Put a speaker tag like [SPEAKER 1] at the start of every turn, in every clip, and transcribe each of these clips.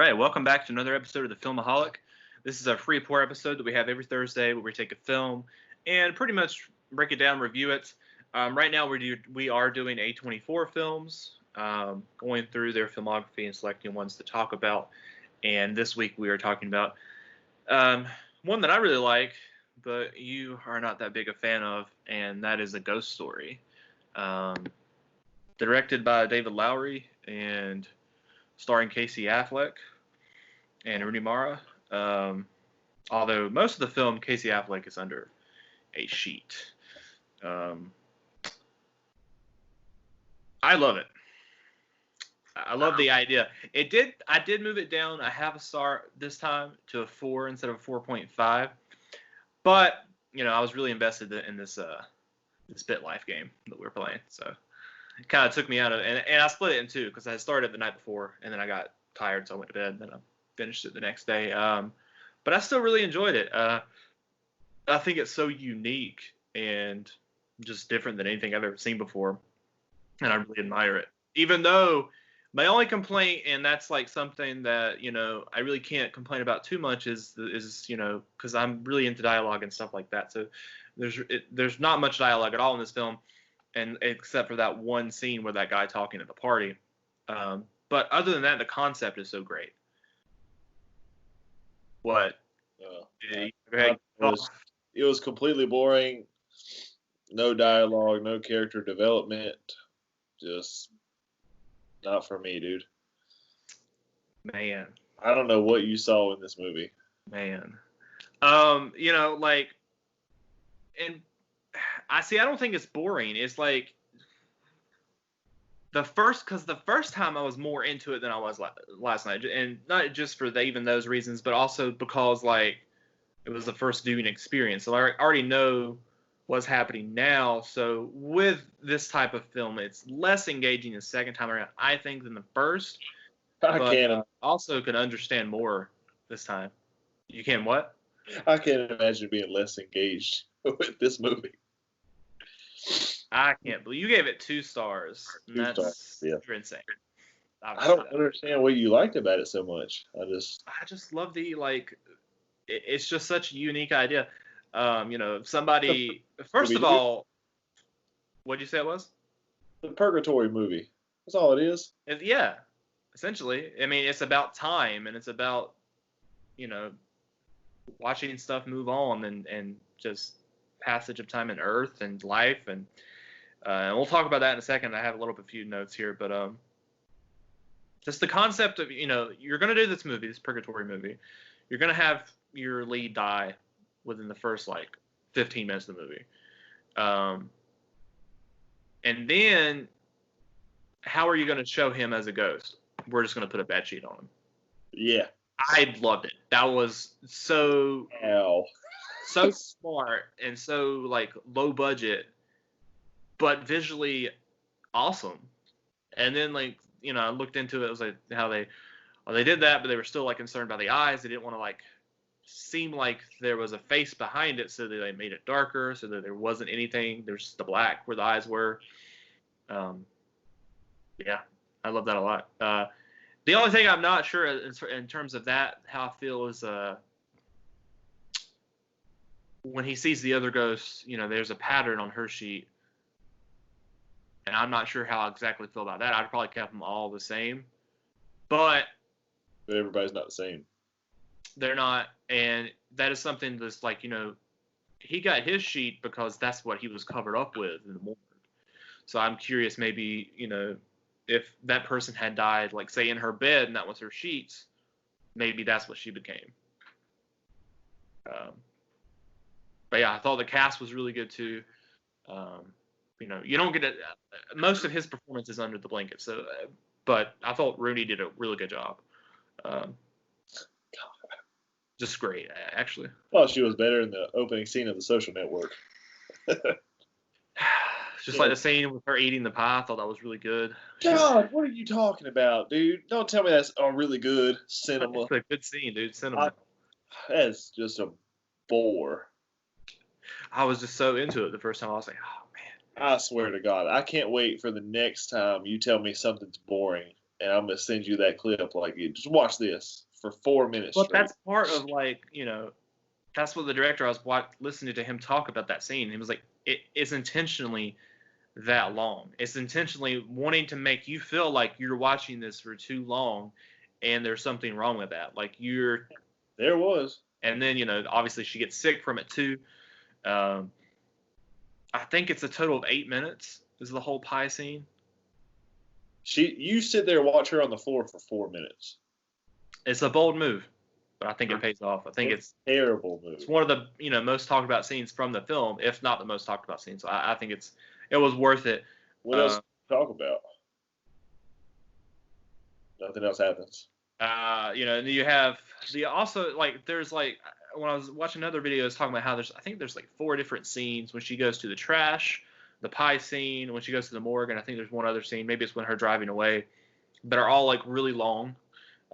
[SPEAKER 1] right, welcome back to another episode of the Filmaholic. This is a free pour episode that we have every Thursday where we take a film and pretty much break it down, review it. Right now we are doing A24 films, going through their filmography and selecting ones to talk about. And this week we are talking about one that I really like, but you are not that big a fan of, and that is A Ghost Story. Directed by David Lowery and starring Casey Affleck and Rooney Mara. Although most of the film, Casey Affleck is under a sheet. I love it. I love the idea. I did move it down a half a star this time to a 4 instead of a 4.5. But, I was really invested in this Bit Life game that we were playing. So it kind of took me out of it. And I split it in two because I started the night before and then I got tired, so I went to bed and then I finished it the next day. But I still really enjoyed it. I think it's so unique and just different than anything I've ever seen before. And I really admire it. Even though my only complaint, and that's like something that, I really can't complain about too much is because I'm really into dialogue and stuff like that. So there's not much dialogue at all in this film, and except for that one scene with that guy talking at the party. But other than that, the concept is so great. What?
[SPEAKER 2] It was completely boring. No dialogue, no character development. Just not for me, dude.
[SPEAKER 1] Man.
[SPEAKER 2] I don't know what you saw in this movie.
[SPEAKER 1] Man. And I don't think it's boring. It's like the first time I was more into it than I was last night, and not just for even those reasons, but also because it was the first viewing experience, so I already know what's happening now. So with this type of film, it's less engaging the second time around, I think, than the first. I also can understand more this time. You can what?
[SPEAKER 2] I can't imagine being less engaged with this movie.
[SPEAKER 1] I can't believe you gave it 2 stars.
[SPEAKER 2] Two stars, yeah.
[SPEAKER 1] You're insane.
[SPEAKER 2] I don't understand what you liked about it so much. I
[SPEAKER 1] just love the it's just such a unique idea. Somebody first of all, what'd you say it was?
[SPEAKER 2] The purgatory movie. That's all it is.
[SPEAKER 1] Yeah, essentially. I mean, it's about time, and it's about watching stuff move on and just passage of time in Earth and life, and we'll talk about that in a second. I have a few notes here, but just the concept of you're gonna do this movie, this purgatory movie. You're gonna have your lead die within the first 15 minutes of the movie, and then how are you gonna show him as a ghost? We're just gonna put a bed sheet on him.
[SPEAKER 2] Yeah,
[SPEAKER 1] I loved it. That was so smart and so low budget, but visually awesome. And then I looked into it. It was how they did that, but they were still concerned about the eyes. They didn't want to seem like there was a face behind it, so they made it darker so that there wasn't anything. There's just the black where the eyes were. Yeah, I love that a lot. The only thing I'm not sure in terms of that, how I feel is when he sees the other ghosts, there's a pattern on her sheet. And I'm not sure how I exactly feel about that. I'd probably kept them all the same. But
[SPEAKER 2] everybody's not the same.
[SPEAKER 1] They're not. And that is something that's he got his sheet because that's what he was covered up with in the morning. So I'm curious maybe, if that person had died, say in her bed and that was her sheets, maybe that's what she became. But yeah, I thought the cast was really good too. You don't get it. Most of his performance is under the blanket. So, but I thought Rooney did a really good job. Just great, actually.
[SPEAKER 2] Well, she was better in the opening scene of The Social Network.
[SPEAKER 1] Just like the scene with her eating the pie, I thought that was really good.
[SPEAKER 2] God, what are you talking about, dude? Don't tell me that's really good cinema.
[SPEAKER 1] It's a good scene, dude. Cinema.
[SPEAKER 2] That's just a bore.
[SPEAKER 1] I was just so into it the first time. I was oh, man.
[SPEAKER 2] I swear to God, I can't wait for the next time you tell me something's boring. and I'm gonna send you that clip. Like, just watch this for 4 minutes
[SPEAKER 1] But
[SPEAKER 2] straight.
[SPEAKER 1] that's part of like, that's what the director, I was listening to him talk about that scene. He was like, it's intentionally that long. It's intentionally wanting to make you feel like you're watching this for too long, and there's something wrong with that. Like
[SPEAKER 2] There was.
[SPEAKER 1] and then obviously she gets sick from it too. I think it's a total of 8 minutes. Is the whole pie scene.
[SPEAKER 2] You sit there and watch her on the floor for 4 minutes.
[SPEAKER 1] It's a bold move, but I think it pays off. I think it's
[SPEAKER 2] terrible move.
[SPEAKER 1] It's one of the most talked about scenes from the film, if not the most talked about scene. So I think it was worth it.
[SPEAKER 2] What else to talk about? Nothing else happens.
[SPEAKER 1] And you have there's when I was watching another video, I was talking about how I think there's like 4 different scenes when she goes to the trash, the pie scene, when she goes to the morgue, and I think there's one other scene, maybe it's when her driving away, that are all like really long.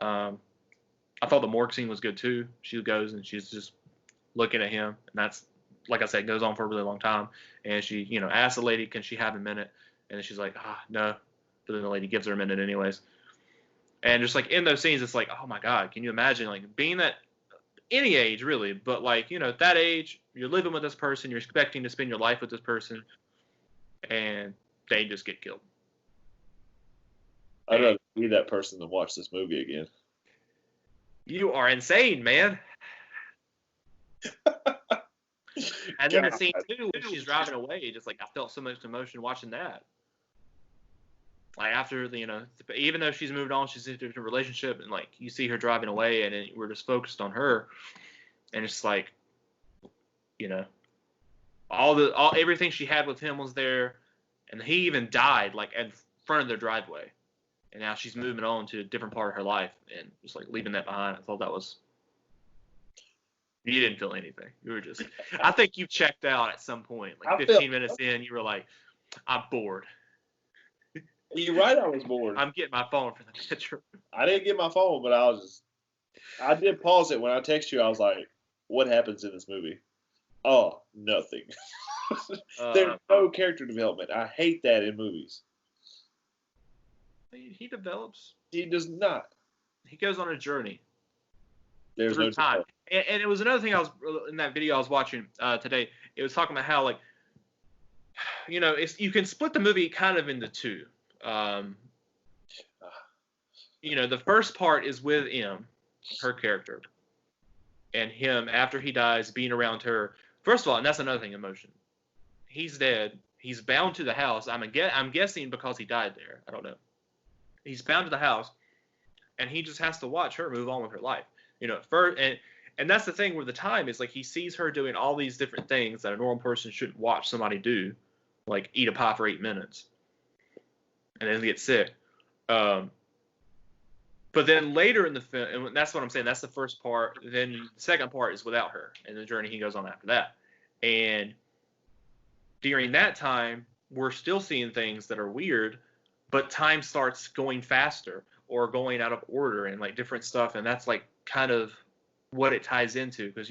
[SPEAKER 1] I thought the morgue scene was good too. She goes and she's just looking at him, and that's, like I said, goes on for a really long time. And she, asks the lady, can she have a minute? And then she's like, no. But then the lady gives her a minute anyways. And just like in those scenes, it's like, oh my God, can you imagine like being that any age really, but like, at that age, you're living with this person, you're expecting to spend your life with this person, and they just get killed.
[SPEAKER 2] I'd rather be that person than watch this movie again.
[SPEAKER 1] You are insane, man. And then the scene 2 when she's driving away, just like I felt so much emotion watching that. Like after even though she's moved on, she's in a different relationship, and like you see her driving away, and we're just focused on her, and it's like, everything she had with him was there, and he even died like in front of their driveway, and now she's moving on to a different part of her life, and just like leaving that behind. I thought that was. You didn't feel anything. You were just. I think you checked out at some point, like 15 minutes in. You were like, I'm bored.
[SPEAKER 2] You're right, I was bored.
[SPEAKER 1] I'm getting my phone for the picture.
[SPEAKER 2] I didn't get my phone, but I did pause it when I text you. I was like, what happens in this movie? Oh, nothing. There's no character development. I hate that in movies.
[SPEAKER 1] He develops.
[SPEAKER 2] He does not.
[SPEAKER 1] He goes on a journey.
[SPEAKER 2] There's no
[SPEAKER 1] time. And it was another thing I was in that video I was watching today. It was talking about how, like, you can split the movie kind of into 2. The first part is with M, her character, and him after he dies being around her. First of all, and that's another thing, emotion. He's dead. He's bound to the house. I'm guessing because he died there. I don't know. He's bound to the house, and he just has to watch her move on with her life. First, and that's the thing with the time is like he sees her doing all these different things that a normal person shouldn't watch somebody do, like eat a pie for 8 minutes, and then get sick. But then later in the film, and that's what I'm saying, that's the first part. Then the second part is without her and the journey he goes on after that. And during that time, we're still seeing things that are weird, but time starts going faster or going out of order and like different stuff. And that's like kind of what it ties into, because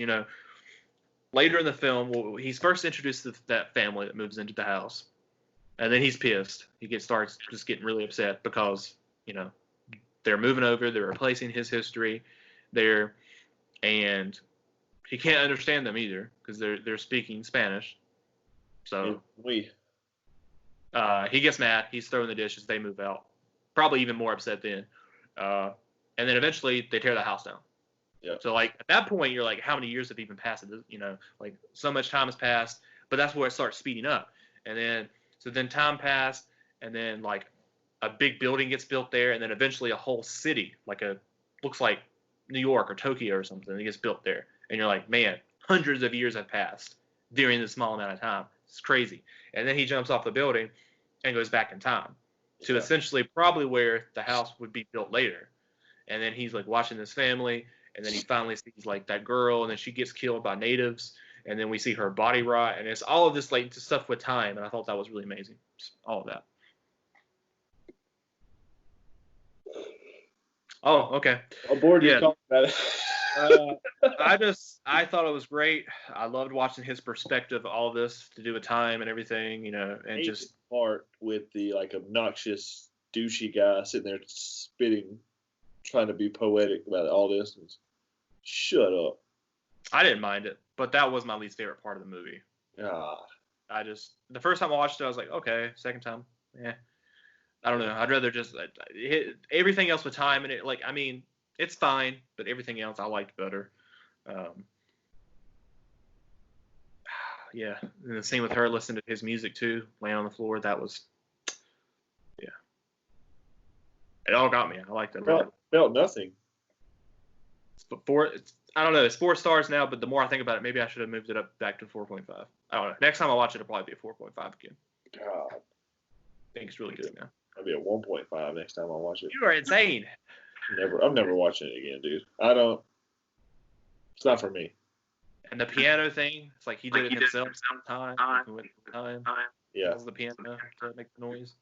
[SPEAKER 1] later in the film, he's first introduced to that family that moves into the house, and then he's pissed. He starts just getting really upset because they're moving over, they're replacing his history there, and he can't understand them either because they're speaking Spanish. So he gets mad. He's throwing the dishes. They move out, probably even more upset then. And then eventually they tear the house down.
[SPEAKER 2] Yeah.
[SPEAKER 1] So like at that point you're like, how many years have even passed? Like so much time has passed, but that's where it starts speeding up. And then time passed, and then like a big building gets built there, and then eventually a whole city, looks like New York or Tokyo or something, it gets built there. And you're like, man, hundreds of years have passed during this small amount of time. It's crazy. And then he jumps off the building and goes back in time to essentially probably where the house would be built later. And then he's like watching this family, and then he finally sees like that girl, and then she gets killed by natives, and then we see her body rot, and it's all of this like stuff with time, and I thought that was really amazing. All of that. Oh, okay.
[SPEAKER 2] I'm bored you talking about it.
[SPEAKER 1] I thought it was great. I loved watching his perspective of all of this to do with time and everything, and just
[SPEAKER 2] part with the like obnoxious douchey guy sitting there spitting, trying to be poetic about all this. Shut up.
[SPEAKER 1] I didn't mind it, but that was my least favorite part of the movie.
[SPEAKER 2] God.
[SPEAKER 1] The first time I watched it, I was like, okay. Second time, I don't know. I'd rather just hit everything else with time, and it it's fine, but everything else I liked better. Yeah, and the same with her listening to his music too, laying on the floor. That was, it all got me. I liked it.
[SPEAKER 2] Felt nothing.
[SPEAKER 1] I don't know. It's 4 stars now, but the more I think about it, maybe I should have moved it up back to 4.5. I don't know. Next time I watch it, it'll probably be a 4.5 again.
[SPEAKER 2] God.
[SPEAKER 1] I think it's really good now.
[SPEAKER 2] I'll be a 1.5 next time I watch it.
[SPEAKER 1] You are insane.
[SPEAKER 2] I'm never watching it again, dude. I don't. It's not for me.
[SPEAKER 1] And the piano thing, it's like he did it himself time.
[SPEAKER 2] Yeah.
[SPEAKER 1] That was the piano to make the noise.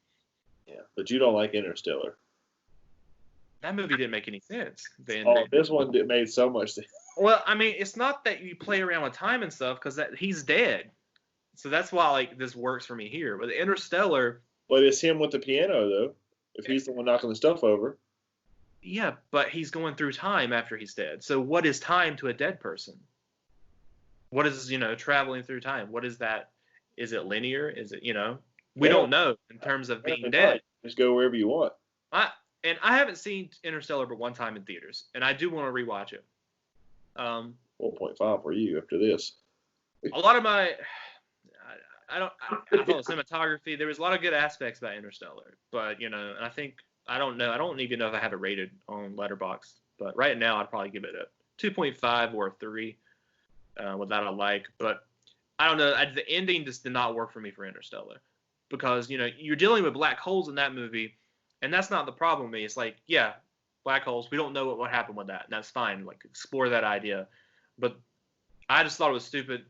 [SPEAKER 2] Yeah, but you don't like Interstellar.
[SPEAKER 1] That movie didn't make any sense.
[SPEAKER 2] This one made so much sense.
[SPEAKER 1] Well, I mean, it's not that you play around with time and stuff, because he's dead. So that's why this works for me here. But Interstellar.
[SPEAKER 2] But it's him with the piano, though. If he's the one knocking the stuff over.
[SPEAKER 1] Yeah, but he's going through time after he's dead. So what is time to a dead person? What is, traveling through time? What is that? Is it linear? Is it, we don't know in terms of being dead.
[SPEAKER 2] Just go wherever you want.
[SPEAKER 1] And I haven't seen Interstellar but one time in theaters, and I do want to rewatch it.
[SPEAKER 2] 1.5 for you after this.
[SPEAKER 1] A lot of I thought the cinematography, there was a lot of good aspects about Interstellar, but and I don't know. I don't even know if I have it rated on Letterboxd, but right now I'd probably give it a 2.5 or a 3. With that I like, but I don't know. The ending just did not work for me for Interstellar, because you're dealing with black holes in that movie. And that's not the problem with me. It's like, yeah, black holes. We don't know what happened with that. And that's fine. Like, explore that idea. But I just thought it was stupid.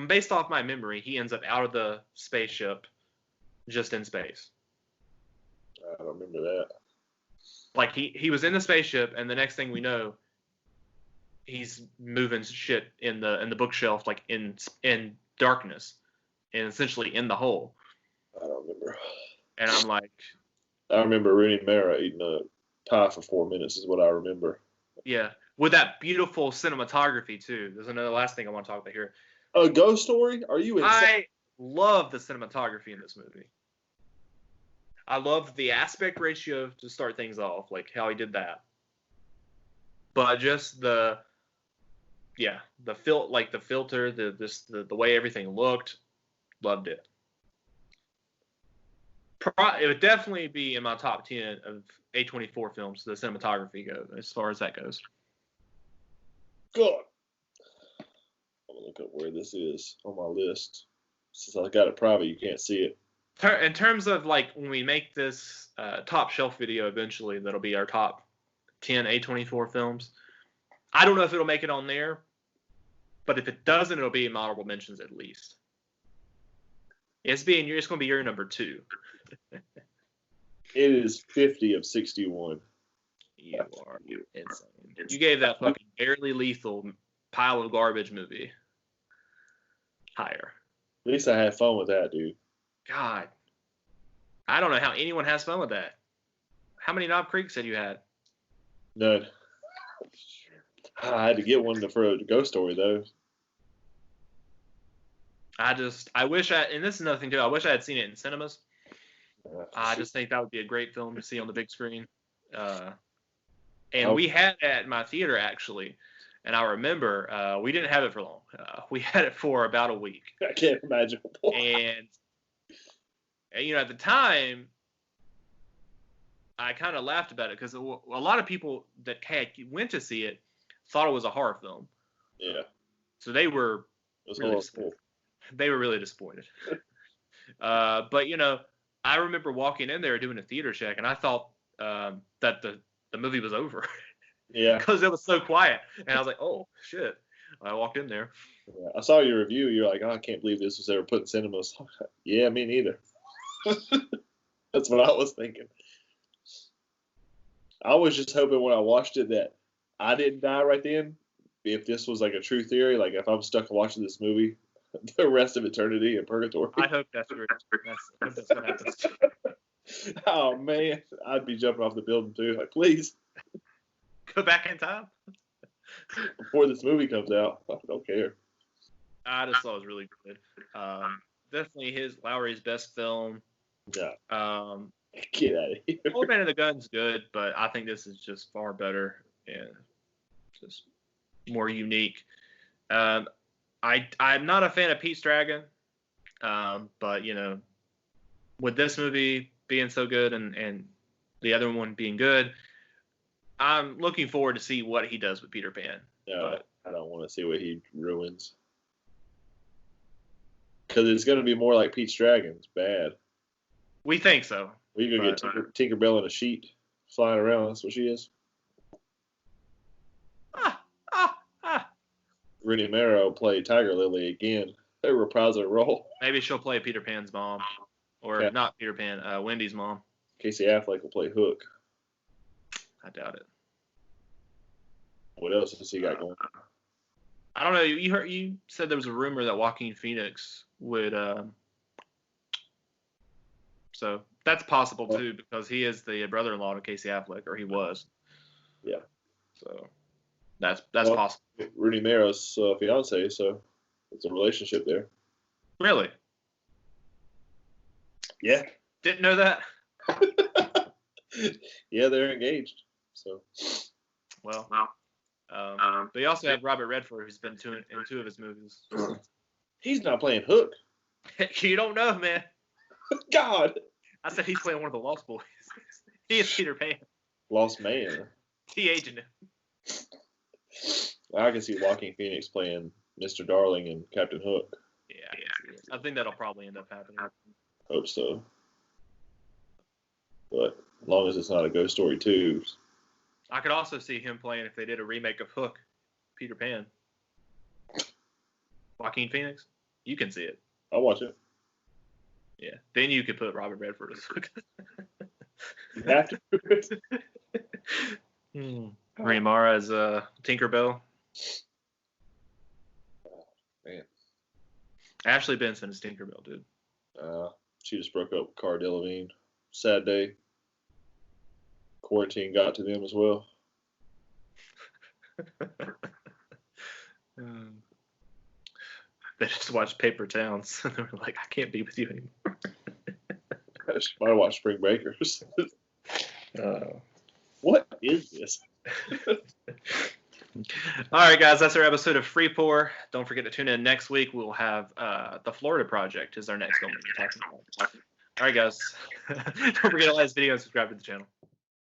[SPEAKER 1] Based off my memory, he ends up out of the spaceship, just in space.
[SPEAKER 2] I don't remember that.
[SPEAKER 1] Like, he was in the spaceship, and the next thing we know, he's moving shit in the bookshelf, like in darkness, and essentially in the hole.
[SPEAKER 2] I don't remember.
[SPEAKER 1] And I'm like,
[SPEAKER 2] I remember Rooney Mara eating a pie for 4 minutes is what I remember.
[SPEAKER 1] Yeah, with that beautiful cinematography too. There's another last thing I want to talk about here.
[SPEAKER 2] A ghost story? Are you insane?
[SPEAKER 1] I love the cinematography in this movie. I love the aspect ratio to start things off, like how he did that. But just the filter, the way everything looked, loved it. It would definitely be in my top 10 of A24 films, the cinematography goes, as far as that goes.
[SPEAKER 2] Good. I'm going to look up where this is on my list. Since I got it private, you can't see it.
[SPEAKER 1] In terms of, when we make this top shelf video eventually, that'll be our top 10 A24 films. I don't know if it'll make it on there, but if it doesn't, it'll be in my honorable mentions at least. It's going to be your number 2.
[SPEAKER 2] It is 50 of 61.
[SPEAKER 1] You are insane. You gave that fucking barely lethal pile of garbage movie higher.
[SPEAKER 2] At least I had fun with that, dude.
[SPEAKER 1] God. I don't know how anyone has fun with that. How many Knob Creeks had you had?
[SPEAKER 2] None. I had to get one for a ghost story, though.
[SPEAKER 1] I wish and this is another thing too, I wish I had seen it in cinemas. I just think that would be a great film to see on the big screen. We had it at my theater, actually, and I remember we didn't have it for long. We had it for about a week.
[SPEAKER 2] I can't imagine.
[SPEAKER 1] And at the time, I kind of laughed about it because a lot of people that went to see it thought it was a horror film.
[SPEAKER 2] Yeah.
[SPEAKER 1] So they were really disappointed. They were really disappointed. But I remember walking in there doing a theater check, and I thought that the movie was over.
[SPEAKER 2] Yeah.
[SPEAKER 1] Because it was so quiet, and I was like, "Oh shit!" I walked in there.
[SPEAKER 2] Yeah. I saw your review. You're like, "Oh, I can't believe this was ever put in cinemas." Yeah, me neither. That's what I was thinking. I was just hoping when I watched it that I didn't die right then. If this was like a true theory, like if I'm stuck watching this movie the rest of eternity in purgatory.
[SPEAKER 1] I hope that's true. I hope that's what happens.
[SPEAKER 2] Oh man, I'd be jumping off the building too. Like, please,
[SPEAKER 1] Go back in time.
[SPEAKER 2] before this movie comes out, I don't care.
[SPEAKER 1] I just thought it was really good. Definitely Lowry's best film.
[SPEAKER 2] Yeah,
[SPEAKER 1] Get
[SPEAKER 2] out of here.
[SPEAKER 1] Old Man and the Gun's good, but I think this is just far better and just more unique. I'm not a fan of Pete's Dragon, but with this movie being so good and the other one being good, I'm looking forward to see what he does with Peter Pan.
[SPEAKER 2] No, I don't want to see what he ruins. Because it's going to be more like Pete's Dragon. It's bad.
[SPEAKER 1] We think so.
[SPEAKER 2] We're going to get Tinkerbell in a sheet flying around. That's what she is. Rooney Mara played Tiger Lily again. They reprising her role.
[SPEAKER 1] Maybe she'll play Peter Pan's mom. Or not Peter Pan, Wendy's mom.
[SPEAKER 2] Casey Affleck will play Hook.
[SPEAKER 1] I doubt it.
[SPEAKER 2] What else has he got going?
[SPEAKER 1] I don't know. You said there was a rumor that Joaquin Phoenix would. So that's possible too, because he is the brother-in-law to Casey Affleck, or he was.
[SPEAKER 2] Yeah.
[SPEAKER 1] So that's possible.
[SPEAKER 2] Rooney Mara's fiance, so it's a relationship there.
[SPEAKER 1] Really?
[SPEAKER 2] Yeah.
[SPEAKER 1] Didn't know that.
[SPEAKER 2] Yeah, they're engaged. So.
[SPEAKER 1] Well. But you also have Robert Redford, who's been in two of his movies.
[SPEAKER 2] He's not playing Hook.
[SPEAKER 1] You don't know, man.
[SPEAKER 2] God.
[SPEAKER 1] I said he's playing one of the Lost Boys. He is Peter Pan.
[SPEAKER 2] Lost Man.
[SPEAKER 1] He aged him.
[SPEAKER 2] I can see Joaquin Phoenix playing Mr. Darling and Captain Hook.
[SPEAKER 1] Yeah. I think that'll probably end up happening.
[SPEAKER 2] Hope so. But as long as it's not a Ghost Story 2.
[SPEAKER 1] I could also see him playing if they did a remake of Hook, Peter Pan. Joaquin Phoenix, you can see it.
[SPEAKER 2] I'll watch it.
[SPEAKER 1] Yeah, then you could put Robert Redford as Hook.
[SPEAKER 2] You have to.
[SPEAKER 1] Rooney Mara as Tinkerbell.
[SPEAKER 2] Man.
[SPEAKER 1] Ashley Benson is Tinkerbell, dude.
[SPEAKER 2] She just broke up with Cara Delevingne. Sad day. Quarantine got to them as well.
[SPEAKER 1] They just watched Paper Towns and they were like, I can't be with you anymore.
[SPEAKER 2] I might watch Spring Breakers. What is this?
[SPEAKER 1] All right, guys, that's our episode of Free Pour. Don't forget to tune in next week. We'll have The Florida Project is our next film we're talking about. All right, guys. Don't forget to like this video and subscribe to the channel.